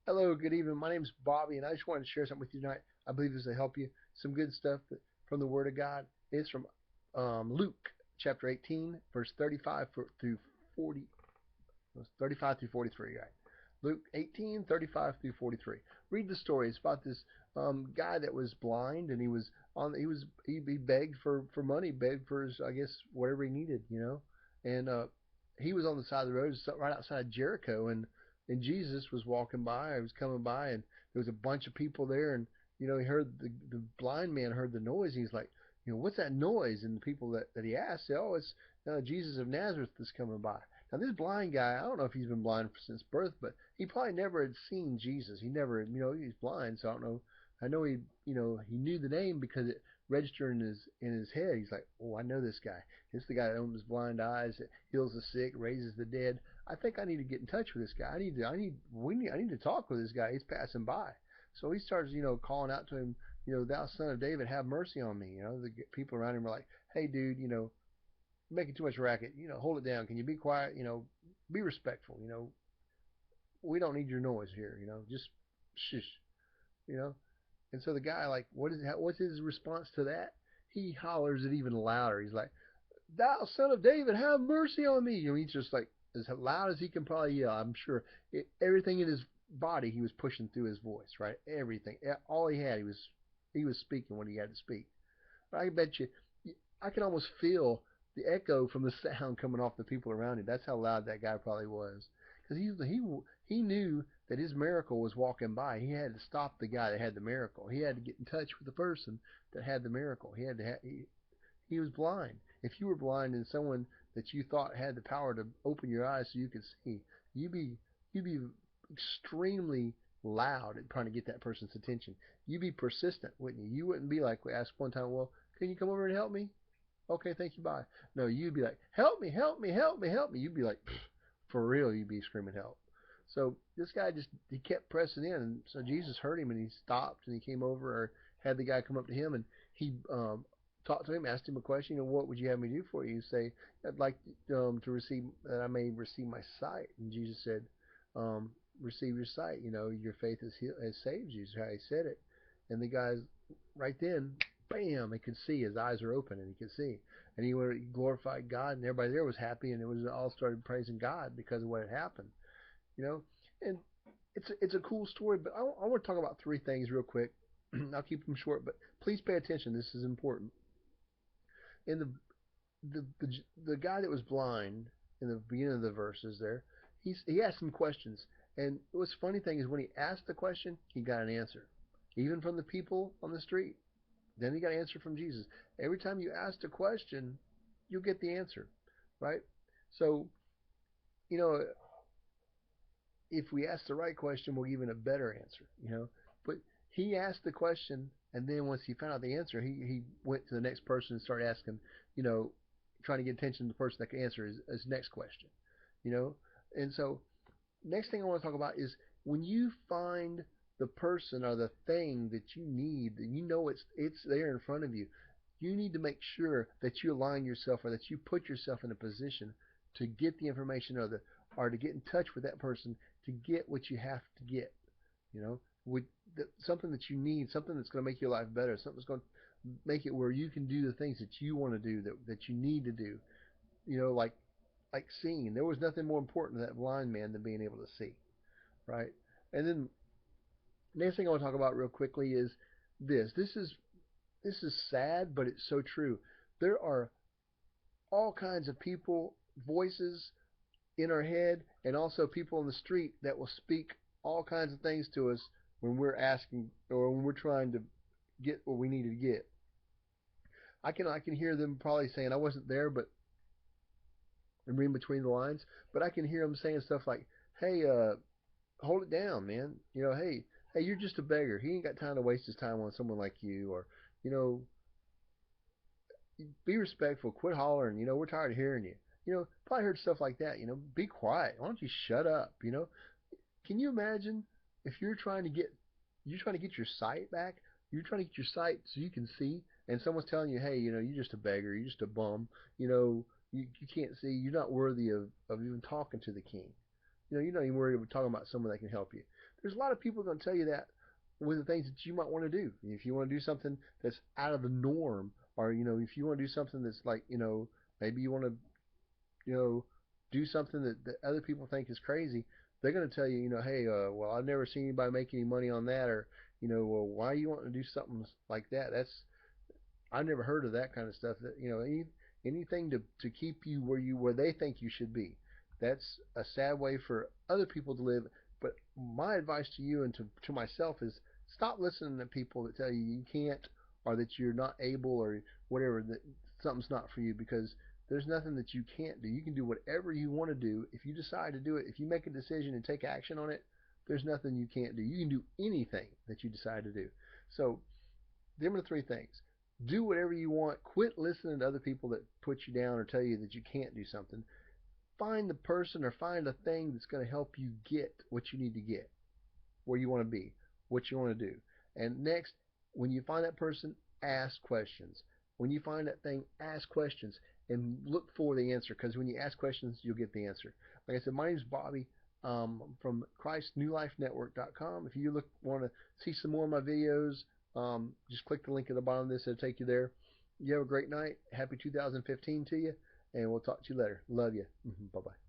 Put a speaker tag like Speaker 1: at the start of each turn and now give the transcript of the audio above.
Speaker 1: Hello, good evening. My name is Bobby, and I just wanted to share something with you tonight. I believe this will help you. Some good stuff from the Word of God. It's from Luke chapter 18, verse 35 through 40. 35 through 43, right? Luke 18, 35 through 43. Read the story. It's about this guy that was blind, and he begged for money, begged for his, I guess, whatever he needed, and he was on the side of the road, right outside Jericho, and Jesus was walking by. He was coming by, and there was a bunch of people there, and he heard the blind man heard the noise, and he's like, what's that noise? And the people that he asked said, oh, it's Jesus of Nazareth that's coming by. Now this blind guy, I don't know if he's been blind since birth, but he probably never had seen Jesus. He never, he's blind, so I don't know. I know he knew the name because it registered in his head. He's like, oh, I know this guy. It's the guy that opens blind eyes, that heals the sick, raises the dead. I think I need to get in touch with this guy. I need to talk with this guy. He's passing by. So he starts, calling out to him, thou son of David, have mercy on me. The people around him are like, hey, dude, making too much racket. Hold it down. Can you be quiet? Be respectful. We don't need your noise here. Just shush. You know. And so the guy, like, what's his response to that? He hollers it even louder. He's like, "Thou son of David, have mercy on me!" He's just like as loud as he can probably yell. I'm sure everything in his body he was pushing through his voice, right? Everything, all he had, he was speaking what he had to speak. I bet you, I can almost feel the echo from the sound coming off the people around him. That's how loud that guy probably was. Because he knew that his miracle was walking by. He had to stop the guy that had the miracle. He had to get in touch with the person that had the miracle. He was blind. If you were blind and someone that you thought had the power to open your eyes so you could see, you'd be you'd be extremely loud at trying to get that person's attention. You'd be persistent, wouldn't you? You wouldn't be like we asked one time, well, can you come over and help me? Okay, thank you, bye. No, you'd be like, help me, help me, help me, help me. You'd be like, for real, you'd be screaming help. So this guy he kept pressing in, and so Jesus heard him, and he stopped, and he came over, or had the guy come up to him, and he talked to him, asked him a question, and what would you have me do for you? You say, I'd like to receive that I may receive my sight, and Jesus said, receive your sight. Your faith has saved you. Is how he said it, and the guy's right then bam, he could see. His eyes were open and he could see. And he glorified God, and everybody there was happy, and it was all started praising God because of what had happened. You know, and it's a cool story. But I want to talk about three things real quick. I'll keep them short, but please pay attention. This is important. In the guy that was blind in the beginning of the verses there, he asked some questions, and what's funny thing is when he asked the question, he got an answer, even from the people on the street. Then you got to answer from Jesus. Every time you ask a question, you'll get the answer, right? So, you know, if we ask the right question, we'll give it a better answer. But he asked the question, and then once he found out the answer, he went to the next person and started asking, you know, trying to get attention to the person that can answer his next question, you know. And so, next thing I want to talk about is when you find the person or the thing that you need, and it's there in front of you, you need to make sure that you align yourself or that you put yourself in a position to get the information or to get in touch with that person to get what you have to get. With something that you need, something that's going to make your life better, something that's going to make it where you can do the things that you want to do, that you need to do. Like seeing. There was nothing more important to that blind man than being able to see, right? And then next thing I want to talk about real quickly is this. This is sad, but it's so true. There are all kinds of people, voices in our head, and also people on the street that will speak all kinds of things to us when we're asking or when we're trying to get what we need to get. I can hear them probably saying I wasn't there, but I'm reading between the lines, but I can hear them saying stuff like, "Hey, hold it down, man. Hey, you're just a beggar. He ain't got time to waste his time on someone like you, or you know, be respectful. Quit hollering. We're tired of hearing you. Probably heard stuff like that. Be quiet. Why don't you shut up? Can you imagine if you're trying to get your sight back? You're trying to get your sight so you can see, and someone's telling you, hey, you're just a beggar. You're just a bum. You can't see. You're not worthy of even talking to the king. you're not even worried about talking about someone that can help you. There's a lot of people going to tell you that with the things that you might want to do. If you want to do something that's out of the norm, or if you want to do something that's like, maybe you want to, do something that other people think is crazy, they're going to tell you, hey, well, I've never seen anybody make any money on that, or, well, why are you wanting to do something like that? I've never heard of that kind of stuff. That anything to keep you where they think you should be. That's a sad way for other people to live. But my advice to you and to myself is stop listening to people that tell you you can't, or that you're not able, or whatever, that something's not for you, because there's nothing that you can't do. You can do whatever you want to do if you decide to do it. If you make a decision and take action on it, there's nothing you can't do. You can do anything that you decide to do. So them are the three things. Do whatever you want. Quit listening to other people that put you down or tell you that you can't do something. Find the person or find a thing that's going to help you get what you need to get, where you want to be, what you want to do. And next, when you find that person, ask questions. When you find that thing, ask questions and look for the answer, because when you ask questions, you'll get the answer. Like I said, my name is Bobby, from ChristNewLifeNetwork.com. If you want to see some more of my videos, just click the link at the bottom of this. It'll take you there. You have a great night. Happy 2015 to you, and we'll talk to you later. Love you. Bye-bye.